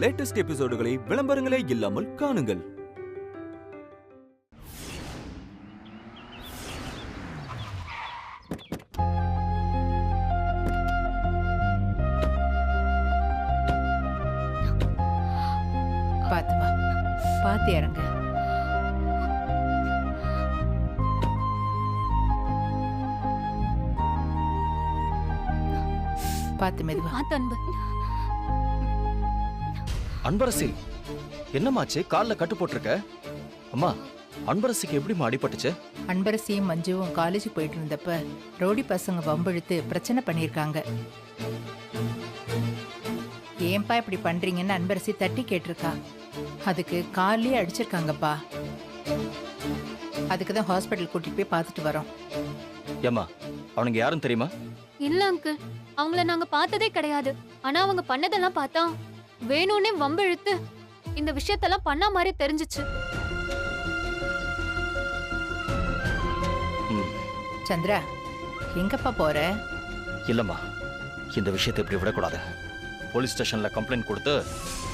Latest எபிசோடுகளை விளம்பரங்களே இல்லாமல் காணுங்கள். பாத்து இறங்க. பாத்து மெதுவா. அன்பு அன்பரசி, என்னமாச்சு? கால்ல கட்டு போட்டிருக்க? அம்மா, அன்பரசிக்கு எப்படிமா அடிபட்டுச்சு? அன்பரசியும் மஞ்சுவும் காலேஜுக்கு போயிட்டு இருந்தப்ப ரோடி பசங்க வம்பிழுத்து பிரச்சனை பண்ணிருக்காங்க. ஏன்பா இப்படி பண்றீங்கன்னு அன்பரசி தட்டி கேட்டிருக்கா. அதுக்கு காலையே அடிச்சிருக்காங்கப்பா. அதுக்குதான் ஹாஸ்பிட்டல் கூட்டிட்டு போய் பார்த்துட்டு வரோம். ஏம்மா, அவனுங்க யாரும் தெரியுமா? இல்ல அங்கிள், அவங்கள நாங்க பார்த்ததே கிடையாது. ஆனா அவங்க பண்ணதெல்லாம் பார்த்தா வேணும்னே வம்பிழுத்து இந்த விஷயத்தெல்லாம் பண்ண மாதிரி தெரிஞ்சிச்சு. சந்திரா, எங்கப்பா போற? இல்லம்மா, இந்த விஷயத்தை இப்படி விடக்கூடாது. போலீஸ் ஸ்டேஷன்ல கம்ப்ளைண்ட் கொடுத்து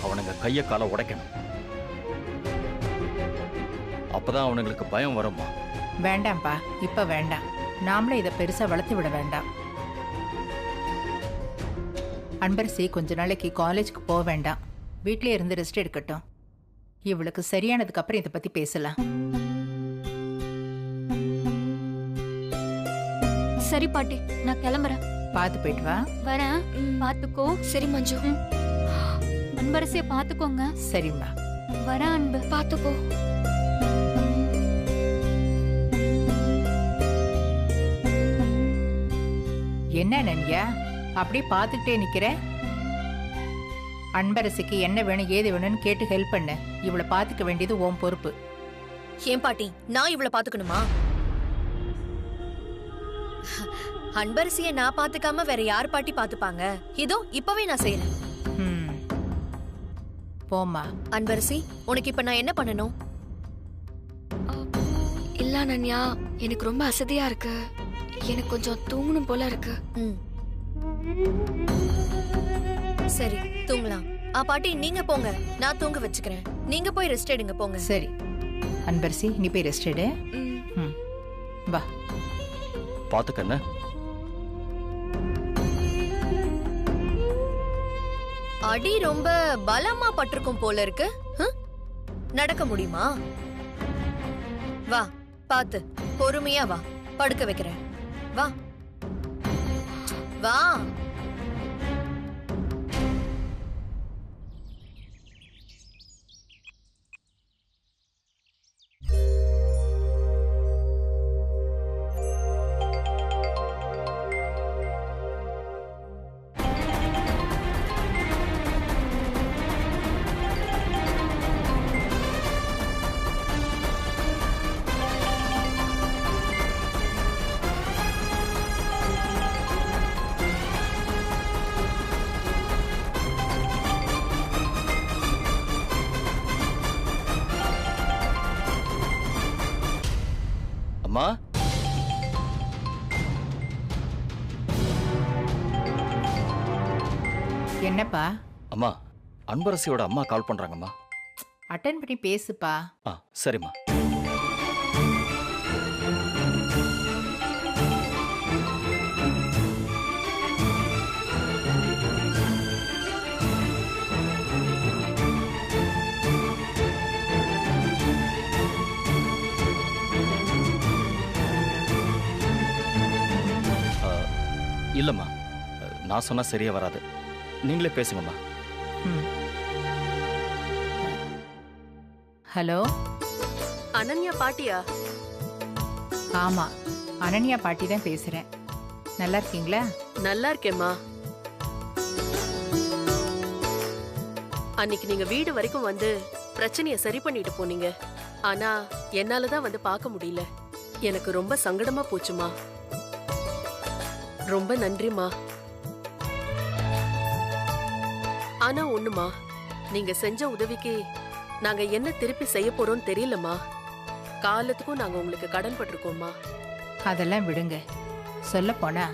அவனுங்க கைய கால உடைக்கணும். அப்பதான் அவனுங்களுக்கு பயம் வரும்மா. வேண்டாம்ப்பா, இப்ப வேண்டாம். நாமளே இதை பெருசா வளர்த்து விட வேண்டாம். அன்பரசி கொஞ்ச நாளைக்கு காலேஜுக்கு போக வேண்டாம். வீட்லயே இருந்து ரெஸ்ட் எடுக்கட்டும். இவளுக்கு சரியானதுக்கு அப்புறம் இதை பத்தி பேசலாம். சரி பாட்டி, நான் கிளம்புறேன். பாத்து போயிட்டு வா. வரேன். பாத்துக்கோ. சரி மஞ்சு. அன்பரசிய பாத்துக்கோங்க. சரிம்மா. வரேன் அன்பு. பாத்துப்போ. என்ன நன்யா அப்படியே பாத்துக்கிட்டே நிக்கிற? அன்பரசிக்கு என்ன வேணும் ஏது வேணும்னு கேட்டு ஹெல்ப் பண்ண. இவளை பாத்துக்க வேண்டியது உன் பொறுப்பு. ஏன் பாட்டி, நான் இவளை பாத்துக்கணுமா? அன்பரசிய நான் பாத்துக்காம வேற யார் பாட்டி பாத்துப்பாங்க? இதோ இப்பவே நான் செய்யறேன். போமா. அன்பரசி, உனக்கு இப்ப நான் என்ன பண்ணணும்? இல்ல நன்யா, எனக்கு ரொம்ப அசதியா இருக்கு. எனக்கு கொஞ்சம் தூங்கணும் போல இருக்கு. சரி, தூங்கலாம். பாட்டி நீங்க போங்க, நான் தூங்க வச்சுக்கிறேன். நீங்க போய் ரெஸ்ட் எடுங்க, போங்க. சரி அன்பரசி, நீ போய் ரெஸ்ட் எடு. வா. பாத்துக்கண்ண. அடி ரொம்ப பலமா பட்டிருக்கும் போல இருக்கு. நடக்க முடியுமா? வா, பாத்து பொறுமையா வா. படுக்க வைக்கிறேன். வா வா. அம்மா, என்னப்பா? அம்மா, அன்பரசியோட அம்மா கால் பண்றாங்கம்மா. அட்டெண்ட் பண்ணி பேசுப்பா. சரிம்மா. இல்லம்மா, நான் சொன்னா சரியா வராது. நீங்களே பேசுங்கம்மா. ஹலோ, அனன்யா பாட்டியா? ஆமா, அனன்யா பாட்டி தான் பேசுறேன். நல்லா இருக்கீங்களா? நல்லா இருக்கேம்மா. அன்னைக்கு நீங்க வீடு வரைக்கும் வந்து பிரச்சனைய சரி பண்ணிட்டு போனீங்க. ஆனா என்னாலதான் வந்து பார்க்க முடியல. எனக்கு ரொம்ப சங்கடமா போச்சுமா. ரொம்ப நன்றிமா. ஆனா ஒண்ணுமா, நீங்க செஞ்ச உதவிக்கு நாங்க என்ன திருப்பி செய்ய போறோம் தெரியலமா. காலத்துக்கும் நாங்க உங்களுக்கு கடன் பட்டிருக்கோம்மா. அதெல்லாம் விடுங்க. சொல்ல போனா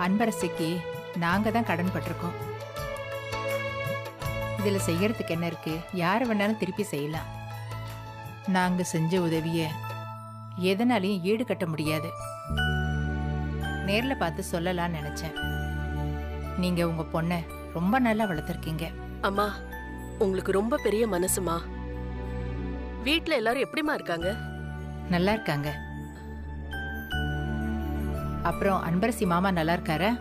அன்பரசிக்கு நாங்க தான் கடன் பட்டிருக்கோம். இதுல செய்யறதுக்கு என்ன இருக்கு? யாரை வேணாலும் திருப்பி செய்யலாம். நாங்க செஞ்ச உதவிய எதனாலையும் ஈடு கட்ட முடியாது. நேர்ல பார்த்து சொல்லலாம்னு நினைச்சேன். நீங்க உங்க பொண்ணை ரொம்ப நல்லா வளர்த்துருக்கீங்க. அம்மா, உங்களுக்கு ரொம்ப பெரிய மனசுமா. வீட்ல எல்லாரும் எப்படிமா இருக்காங்க? நல்லா இருக்காங்க. அப்புறம் அன்பரசி மாமா நல்லா இருக்காரா?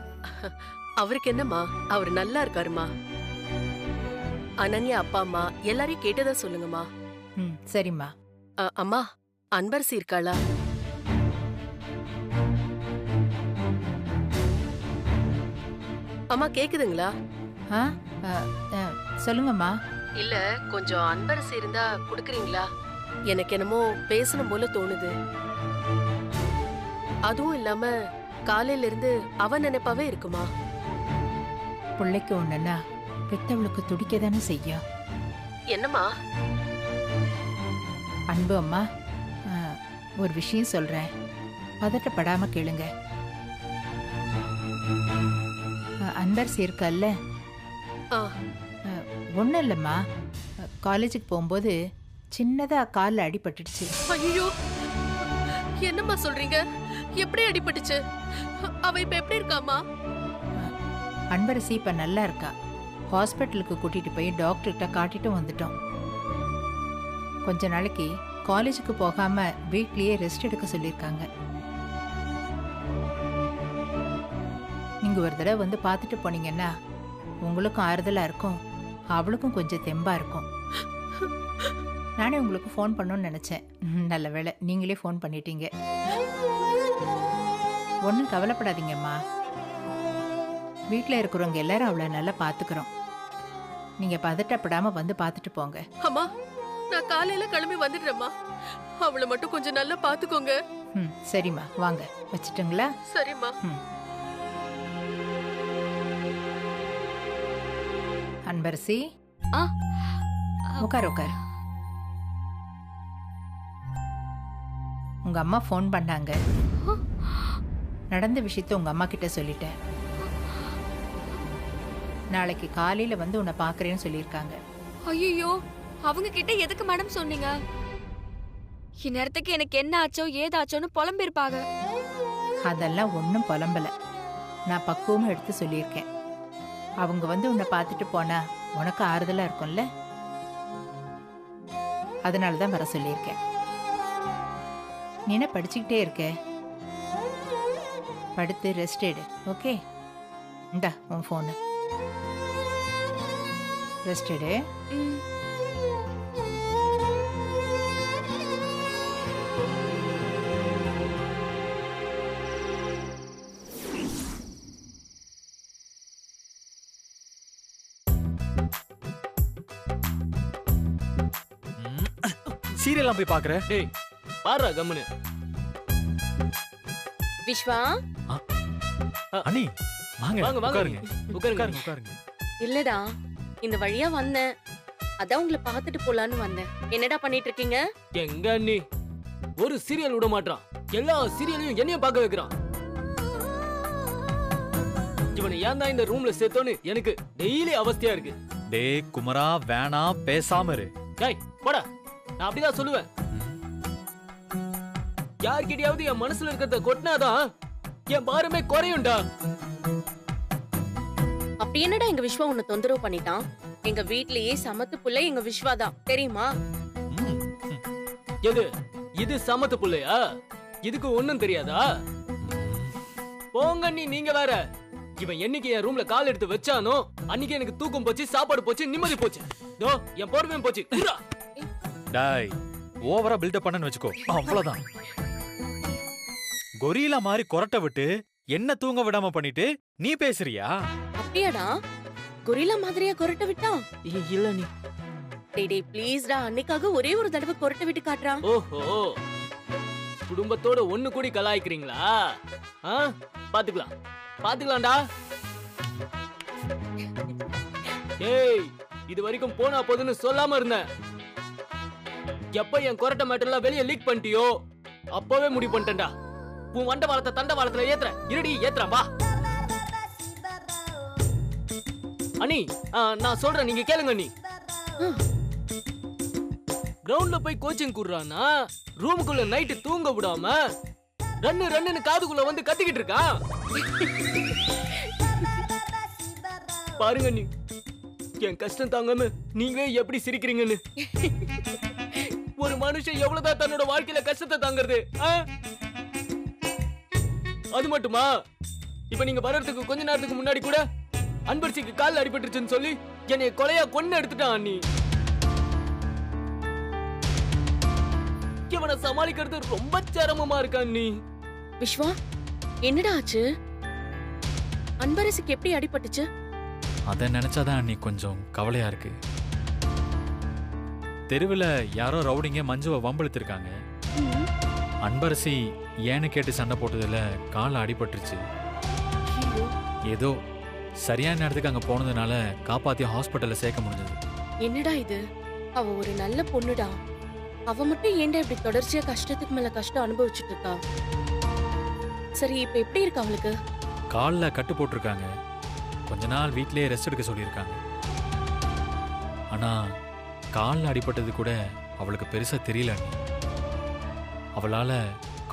அவருக்கு என்னம்மா, அவர் நல்லா இருக்காருமா. அனன்யா அப்பா அம்மா எல்லாரையும் கேட்டதா சொல்லுங்கம்மா. ம், சரிம்மா. அம்மா, அன்பரசி இருக்காளா? அம்மா கேக்குதுங்களா? ஆ ஆ, ஆ, சொல்லுங்கம்மா. இல்ல, கொஞ்சம் அன்பரசி இருந்தா குடுக்குறீங்களா? எனக்கு என்னமோ பேசணும் போல தோணுது. அதுவும் இல்லாம காலையில இருந்து அவ நினைப்பாவே இருக்குமா. பிள்ளைக்கு ஒண்ணுன்னா பெத்தவளுக்கு துடிக்க தானே செய்யும். என்னம்மா? அன்பு அம்மா, ஒரு விஷயம் சொல்றேன், பதட்டப்படாம கேளுங்க. அன்பரசி இருக்கல்ல, ஆ, ஒன்றும் இல்லைம்மா. காலேஜுக்கு போகும்போது சின்னதா காலில் அடிபட்டுடுச்சு. ஐயோ, என்னம்மா சொல்றீங்க? எப்படி அடிபட்டுச்சு? அவ இப்ப எப்படி இருக்காமா? அன்பரசி இப்ப நல்லா இருக்கா. ஹாஸ்பிட்டலுக்கு கூட்டிட்டு போய் டாக்டர்கிட்ட காட்டிட்டு வந்துட்டோம். கொஞ்ச நாளைக்கு காலேஜுக்கு போகாம வீட்லயே ரெஸ்ட் எடுக்க சொல்லியிருக்காங்க. நீங்க ஒரு தடவை வந்து பார்த்துட்டு போனீங்கன்னா உங்களுக்கும் ஆறுதலா இருக்கும், அவளுக்கும் கொஞ்சம் தெம்பா இருக்கும். நானே உங்களுக்கு ஃபோன் பண்ணணும்னு நினைச்சேன். நல்ல வேளை நீங்களே ஃபோன் பண்ணிட்டீங்க. ஒன்றும் கவலைப்படாதீங்கம்மா. வீட்டில் இருக்கிறவங்க எல்லாரும் அவளை நல்லா பார்த்துக்கிறோம். நீங்க பதட்டப்படாம வந்து பார்த்துட்டு போங்க. அம்மா, நான் காலையில கிளம்பி வந்துடுறேம்மா. அவளை மட்டும் கொஞ்சம் நல்லா பாத்துக்கோங்க. ம், சரிம்மா, வாங்க. வச்சுட்டுங்களா? சரிம்மா. ம். அன்பரசி, ஆ, உட்கார் உட்கார். உங்க அம்மா ஃபோன் பண்ணாங்க. நடந்த விஷயத்த உங்க அம்மா கிட்ட சொல்லிட்டேன். நாளைக்கு காலையில வந்து உன்னை பாக்குறேன்னு சொல்லியிருக்காங்க. ஐயோ, அவங்க கிட்ட எதுக்கு மேடம் சொன்னீங்க? இந்நேரத்துக்கு எனக்கு என்ன ஆச்சோ ஏதாச்சோன்னு புலம்பிருப்பாங்க. அதெல்லாம் ஒன்றும் புலம்பல. நான் பக்குவமும் எடுத்து சொல்லியிருக்கேன். அவங்க வந்து உன்னை பார்த்துட்டு போனா உனக்கு ஆறுதலா இருக்கும்ல, அதனால தான் வர சொல்லியிருக்கேன். நீ என்ன படிச்சுக்கிட்டே இருக்க? படுத்து ரெஸ்ட் எடு. ஓகே, இந்தா உன் ஃபோனு. ரெஸ்ட் எடு. ம். சீரியல்லாம் போய் பாக்குற? டேய் பாருடா கம்முனு. விஸ்வா, அண்ணி வாங்க வாங்க வாங்க உட்காருங்க. உட்காருங்க. உட்காருங்க உட்காருங்க. இல்லடா, இந்த வழியா வந்தேன். அதான் உங்களை பார்த்துட்டு போலான்னு வந்தேன். என்னடா பண்ணிட்டு இருக்கீங்க? எங்க அண்ணி ஒரு சீரியல் விட மாட்டான். எல்லா சீரியலையும் என்னைய பார்க்க வைக்கிறான். இவனை ஏன் தான் இந்த ரூம்ல சேர்த்தோன்னு எனக்கு டெய்லி அவஸ்தையா இருக்கு. டேய் குமரா, வேணாம், பேசாம இரு. டேய் போடா, நான் அப்படிதான் சொல்லுவேன். யார்கிட்டயாவது என் மனசுல இருக்கிறத கொட்டினாதான் என் பாரமே குறையும்டா. அப்படி என்னடா எங்க விஸ்வா உன்னை தொந்தரவு பண்ணிட்டான்? எங்க வீட்லயே சமத்து புள்ள எங்க விஸ்வா தான், தெரியுமா? ம், ம். எது இது சமத்து புள்ளையா? இதுக்கு ஒண்ணும் தெரியாதா? போங்க அண்ணி, நீங்க வேற. இவன் என்னைக்கு என் ரூம்ல கால் எடுத்து வச்சானோ அன்னைக்கு எனக்கு தூக்கம் போச்சு, சாப்பாடு போச்சு, நிம்மதி போச்சு. தோ என் போர்வையும் போச்சு. உர்ரா. டேய், ஓவரா பில்டப் பண்ணன்னு வெச்சுக்கோ, அவ்வளவுதான். கொரில்லா மாதிரி கொரட்டை விட்டு என்ன தூங்க விடாம பண்ணிட்டு நீ பேசுறியா? அப்படியாடா? கொரில்லா மாதிரியா கொரட்டை விட்டான்? இல்ல நீ. டேய் டேய் ப்ளீஸ்டா, அன்னைக்காக ஒரே ஒரு தடவை கொரட்டை விட்டு காட்டுறான். ஓஹோ, குடும்பத்தோட ஒண்ணு கூடி கலாய்க்கிறீங்களா? பாத்துக்கலாம் பாத்துக்கலாம்டா. ஏய், இது வரைக்கும் போனா போதுன்னு சொல்லாம இருந்தேன். எப்ப என் கொரட்டை மேட்டர்லாம் வெளியே லீக் பண்ணிட்டியோ அப்பவே முடிவு பண்ணிட்டேன்டா. உன் வண்ட வாரத்தை தண்ட வாரத்துல ஏத்துற. இருடி ஏத்துறா வா. அண்ணி நான் சொல்றேன், நீங்க கேளுங்க அண்ணி. கிரவுண்ட்ல போய் கோச்சிங் குடுறானா, ரூமுக்குள்ள நைட்டு தூங்க விடாம ரன்னு காதுக்குள்ள வந்து கத்திக்கிட்டு இருக்கான். பாருங்க நீ, என் கஷ்டம் தாங்காம நீங்களே எப்படி சிரிக்கிறீங்கன்னு. ஒரு மனுஷன் எவ்வளவுதான் தன்னோட வாழ்க்கையில கஷ்டத்தை தாங்கிறது? அது மட்டுமா, இப்ப நீங்க வர்றதுக்கு கொஞ்ச நேரத்துக்கு முன்னாடி கூட அன்பரசிக்கு கால் அடிபட்டுருச்சுன்னு சொல்லி என்னைய கொலையா கொன்னு எடுத்துட்டான் அண்ணி. இவனை சமாளிக்கிறது ரொம்ப சிரமமா இருக்கா அண்ணி. விஸ்வா, என்னடா ஆச்சு? அன்பரசிக்கு எப்படி அடிபட்டுச்சு? அதை நினைச்சாதான் அண்ணி கொஞ்சம் கவலையா இருக்கு. தெருவில் யாரோ ரவுடிங்க மஞ்சுவை வம்பெடுத்திருக்காங்க. அன்பரசி ஏன்னு கேட்டு சண்டை போட்டதுல கால அடிபட்டுருச்சு. ஏதோ சரியான நேரத்துக்கு அங்க போனதுனால காப்பாத்தி ஹாஸ்பிட்டல்ல சேர்க்க முடிஞ்சது. என்னடா இது? அவ ஒரு நல்ல பொண்ணுடா. அவ மட்டும் ஏன்டா இப்படி தொடர்ச்சியா கஷ்டத்துக்கு மேல கஷ்டம் அனுபவிச்சுட்டு இருக்கா? சரி, இப்ப எப்படி இருக்கு அவளுக்கு? கால்ல கட்டு போட்டிருக்காங்க. கொஞ்ச நாள் வீட்லயே ரெஸ்ட் எடுக்க சொல்லியிருக்காங்க. ஆனா கால்ல அடிபட்டது கூட அவளுக்கு பெருசா தெரியல. அவளால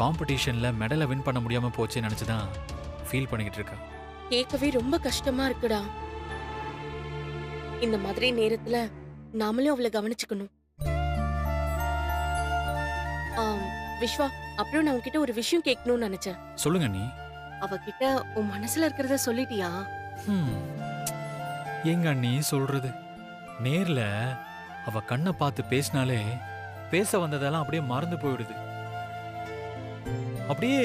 காம்படிஷன்ல மெடலை வின் பண்ண முடியாம போச்சு நினைச்சுதான் ஃபீல் பண்ணிக்கிட்டு இருக்கா. கேட்கவே ரொம்ப கஷ்டமா இருக்குடா. இந்த மாதிரி நேரத்துல நாமளும் அவளை கவனிச்சுக்கணும். விஸ்வா, அப்புறம் நான் உன்கிட்ட ஒரு விஷயம் கேட்கணும்னு நினைச்சேன். சொல்லுங்க நீ. அவகிட்ட உன் மனசுல இருக்கிறத சொல்லிட்டியா? எங்க அண்ணி சொல்றது? நேர்ல அவ கண்ணை பார்த்து பேசினாலே பேச வந்ததெல்லாம் அப்படியே மறந்து போயிடுது. அப்படியே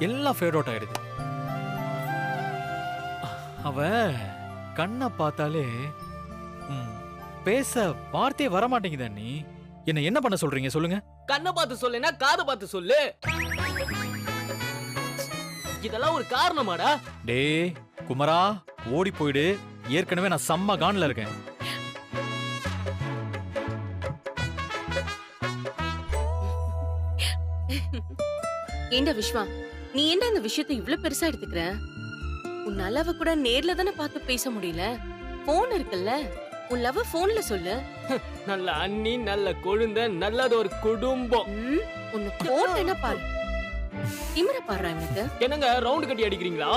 எல்லாம் ஃபேட் அவுட் ஆயிடுது. அவ கண்ணை பார்த்தாலே பேச வார்த்தையே வரமாட்டேங்குது அண்ணி. என்ன பண்ண சொல்றீங்க சொல்லுங்க? கண்ணை பார்த்து சொல்லுனா காதை பார்த்து சொல்லு. இதெல்லாம் ஒரு காரணமாடா? டேய் குமரா, ஓடி போயிடு. ஏற்கனவே நான் செம்ம கான்ல இருக்கேன். ஏண்டா விஸ்வா, நீ ஏண்டா இந்த விஷயத்தை இவ்ளோ பெருசா எடுத்துக்கிற? உன்னால அவ கூட நேர்ல தானே பார்த்து பேச முடியல. போன் இருக்குல்ல, உன் லவ் போன்ல சொல்லு. நல்ல அண்ணி, நல்ல கொழுந்த, நல்லது ஒரு குடும்பம். உன்னை போன் என்ன பாரு, திமிர பாரு. எனக்கு என்னங்க ரவுண்ட் கட்டி அடிக்கிறீங்களா?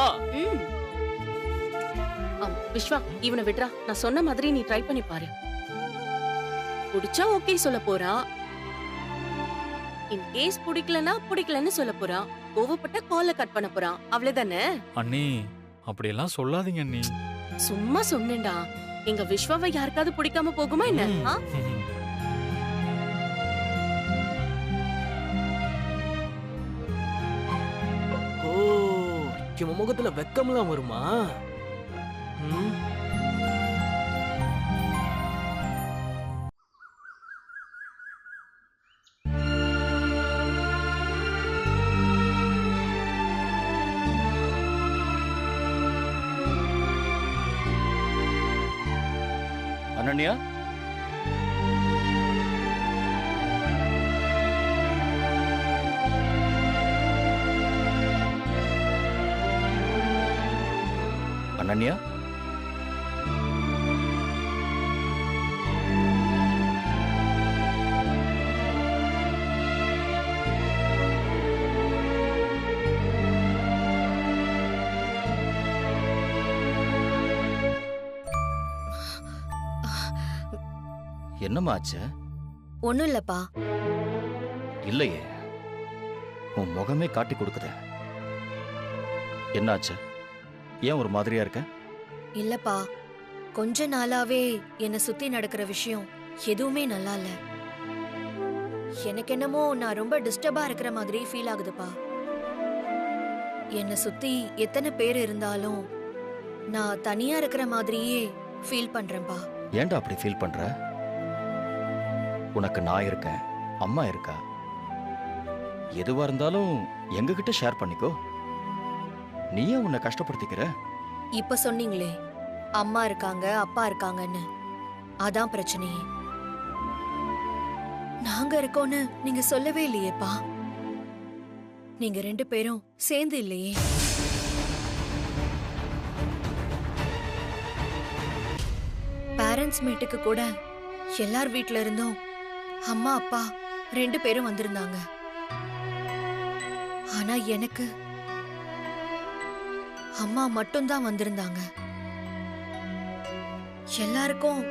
விஸ்வா, இவனை விடுறா. நான் சொன்ன மாதிரி நீ ட்ரை பண்ணி பாரு. பிடிச்சா ஓகே சொல்ல போறா. இன் கேஸ் பிடிக்கலன்னு சொல்ல போறா. கோவப்பட்ட காலை கட் பண்ண போறா. அவ்வளவுதானே அண்ணி? அப்படியெல்லாம் சொல்லாதீங்க அண்ணி. சும்மா சொன்னேன்டா. எங்க விஸ்வாவை யாருக்காவது பிடிக்காம போகுமா என்ன? ஓ, இவன் முகத்துல வெக்கம்லாம் வருமா? அனன்யா, அனன்யா, என்னம்மா ஆச்சு? ஒண்ணும் இல்லப்பா. இல்லையே, உன் முகமே காட்டி கொடுக்குத. என்னாச்சு? ஏன் ஒரு மாதிரியா இருக்க? இல்லப்பா, கொஞ்ச நாளாவே என்னை சுத்தி நடக்கிற விஷயம் எதுவுமே நல்லா இல்ல. எனக்கு என்னமோ நான் ரொம்ப டிஸ்டர்பா இருக்கிற மாதிரி ஃபீல் ஆகுதுப்பா. என்னை சுத்தி எத்தனை பேர் இருந்தாலும் நான் தனியா இருக்கிற மாதிரியே ஃபீல் பண்றேன்பா. ஏன்டா அப்படி ஃபீல் பண்ற? உனக்கு நான் இருக்கேன், அம்மா இருக்கா. எதுவா இருந்தாலும் எங்ககிட்ட ஷேர் பண்ணிக்கோ. நீ ஏன் உன்னை கஷ்டப்படுத்திக்கிற? இப்ப சொன்னீங்களே அம்மா இருக்காங்க அப்பா இருக்காங்கன்னு, அதான் பிரச்சனையே. நாங்க இருக்கோன்னு நீங்க சொல்லவே இல்லையேப்பா. நீங்க 2 பேரும் சேர்ந்து இல்லையே. பேரண்ட்ஸ் மீட்டுக்கு கூட எல்லார் வீட்ல இருந்தும் அம்மா அப்பா 2 பேரும் வந்திருந்தாங்க. ஆனா எனக்கு அம்மா மட்டும்தான் வந்திருந்தாங்க. எல்லாருக்கும்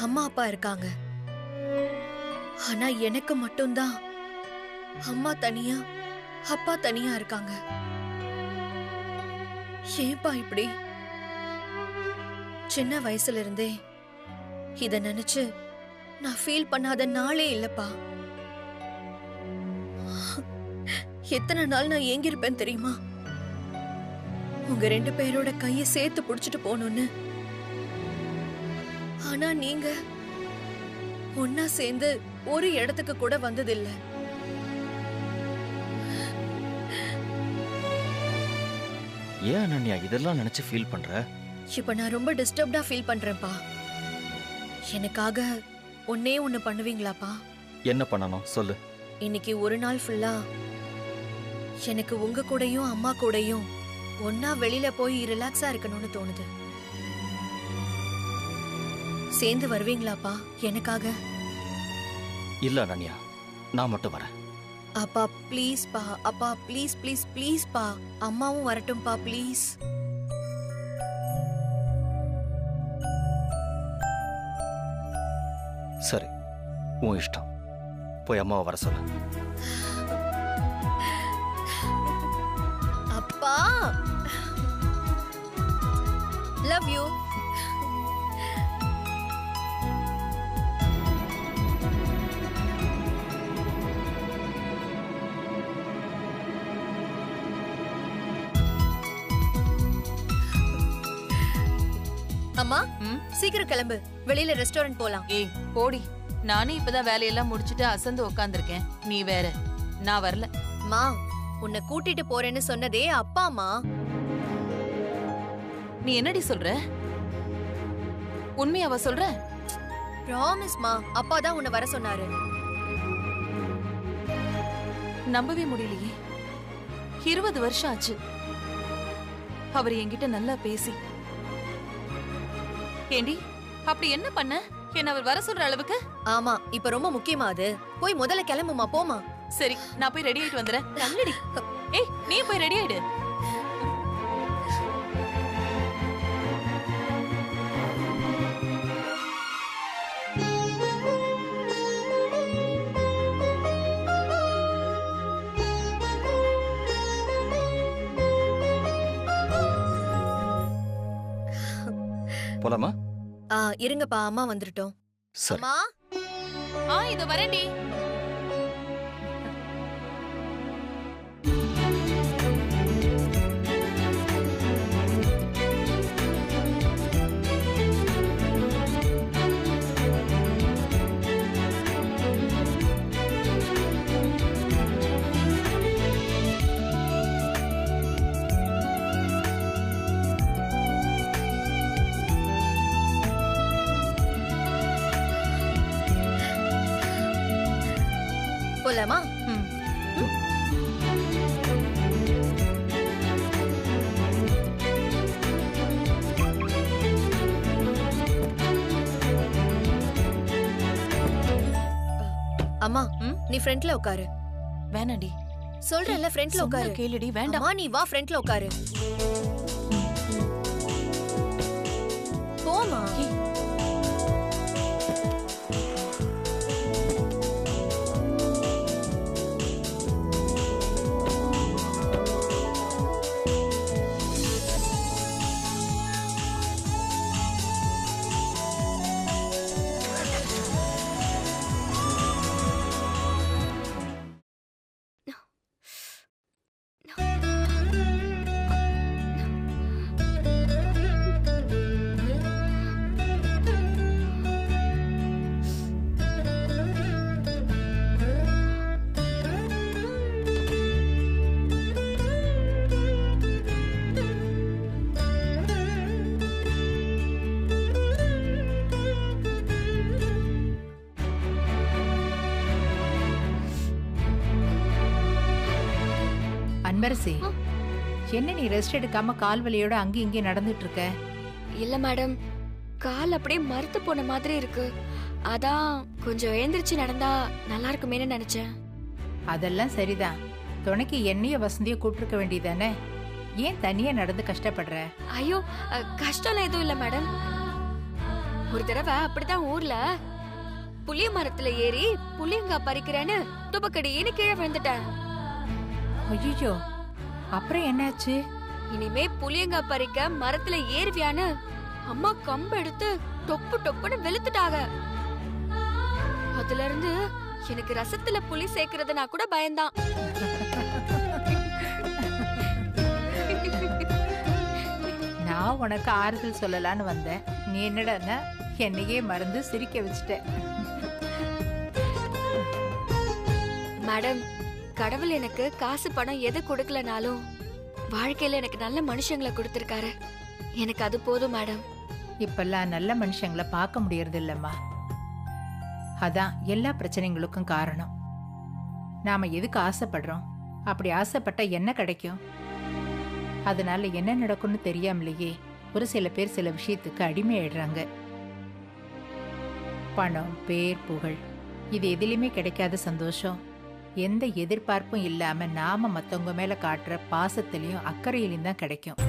அம்மா அப்பா இருக்காங்க. ஆனா எனக்கு மட்டும்தான் அம்மா தனியா அப்பா தனியா இருக்காங்க. ஏன்பா இப்படி? சின்ன வயசுல இருந்தே இத நினைச்சு நான் ஃபீல் பண்ணாத நாளே இல்லப்பா. எத்தனை நாள் நான் ஏங்கிருப்பேன் தெரியுமா? உங்க 2 பேரோட கையை சேர்த்து புடிச்சிட்டு போகணும்னு. ஆனா நீங்க ஒன்னா சேர்ந்து ஒரு இடத்துக்கு கூட வந்ததில்ல. ஏன் அனன்யா இதெல்லாம் நினைச்சு ஃபீல் பண்ற? இப்ப நான் ரொம்ப டிஸ்டர்ப்டா ஃபீல் பண்றேன்ப்பா. எனக்காக ஒன்னே ஒண்ணு பண்ணுவீங்களாப்பா? என்ன பண்ணணும் சொல்லு. இன்னைக்கு ஒரு நாள் ஃபுல்லா எனக்கு உங்க கூடயும் அம்மா கூடயும் ஒன்னா வெளியில போய் ரிலாக்ஸா இருக்கணும்னு தோணுது. சேர்ந்து வருவீங்களாப்பா எனக்காக? இல்ல அனன்யா, நான் மட்டும் வரேன். அப்பா ப்ளீஸ் பா, அப்பா ப்ளீஸ் ப்ளீஸ் ப்ளீஸ் பா, அம்மாவும் வரட்டும்பா ப்ளீஸ். சரி, உன் இஷ்டம். போய் அம்மாவை வர சொல்லு. அப்பா லவ் யூ. அம்மா சீக்கிரம் கிளம்பு, வெளியில ரெஸ்டாரண்ட் போலாம். ஏய் போடி, நானே இப்பதான் வேலையெல்லாம் முடிச்சிட்டு அசந்து உட்காந்துருக்கேன். நீ வேற. நான் வரல. மா, உன்னை கூட்டிட்டு போறேன்னு சொன்னதே அப்பாமா. நீ என்னடி சொல்ற? உண்மையாவா சொல்ற? ப்ராமிஸ்மா, அப்பா தான் உன்னை வர சொன்னாரு. நம்பவே முடியலையே. 20 வருஷம் ஆச்சு அவர் என்கிட்ட நல்லா பேசி. ஏண்டி அப்படி என்ன பண்ண என்ன அவர் வர சொல்ற அளவுக்கு? ஆமா, இப்ப ரொம்ப முக்கியமா அது. போய் முதல்ல கிளம்புமா, போமா. சரி, நான் போய் ரெடி ஆயிட்டு வந்துறேன். நல்லடி. ஏய், நீ போய் ரெடி ஆயிடு. போலாமா? இருங்கப்பா, அம்மா வந்துட்டோம். சரி. அம்மா, இது வரேன்டி. போலாமா? அம்மா, நீ ஃப்ரண்ட்ல உட்காரு. வேணாடி. சொல்றேன்ல, ஃப்ரண்ட்ல உட்காரு. கேளுடி. வேண்டாம். அம்மா, நீ வா, ஃப்ரண்ட்ல உட்காரு. போமா. அன்பரசி, என்ன நீ ரெஸ்ட் எடுக்காம கால் வலியோட அங்கேயும் இங்கே நடந்துட்டு இருக்க? இல்ல மேடம், கால் அப்படியே மறுத்து போன மாதிரி இருக்கு. அதான் கொஞ்சம் எழுந்திருச்சு நடந்தா நல்லா இருக்குமேன்னு நினைச்சேன். அதெல்லாம் சரிதான். துணைக்கு என்னைய வசந்திய கூப்பிட்டுருக்க வேண்டியதானே? ஏன் தனியா நடந்து கஷ்டப்படுற? ஐயோ, கஷ்டம்லாம் எதுவும் இல்ல மேடம். ஒரு தடவை அப்படிதான் ஊர்ல புளிய மரத்துல ஏறி புளியங்காய் பறிக்கிறேன்னு துபக்கடின்னு கீழே விழுந்துட்டேன். ஐயோ, அப்புறம் என்னாச்சு? இனிமே புளியங்காய் பறிக்க மரத்துல ஏறுவியான்னு அம்மா கம்பு எடுத்து டொப்பு டொப்புன்னு வெளுத்துட்டாங்க. அதுல இருந்து எனக்கு ரசத்துல புளி சேர்க்கறதுனா கூட பயந்தான். நான் உனக்கு ஆறுதல் சொல்லலான்னு வந்தேன். நீ என்னடா என்னையே மறந்து சிரிக்க வச்சுட்ட. மேடம், கடவுள் எனக்கு காசு பணம் எது கொடுக்கலனாலும் வாழ்க்கையில எனக்கு நல்ல மனுஷங்களை கொடுத்திருக்காரு. எனக்கு அது போதும் மேடம். இப்பெல்லாம் நல்ல மனுஷங்களை பார்க்க முடியறது இல்லம்மா. அதான் எல்லா பிரச்சனைகளுக்கும் காரணம். நாம எதுக்கு ஆசைப்படுறோம்? அப்படி ஆசைப்பட்டா என்ன கிடைக்கும்? அதனால என்ன நடக்கும்னு தெரியாமலேயே ஒரு சில பேர் சில விஷயத்துக்கு அடிமையாயிடுறாங்க. பணம், பேர், புகழ், இது எதிலுமே கிடைக்காத சந்தோஷம் எந்த எதிர்பார்ப்பும் இல்லாம நாம மத்தவங்க மேல காட்டுற பாசத்திலையும் அக்கறையிலையும் தான் கிடைக்கும்.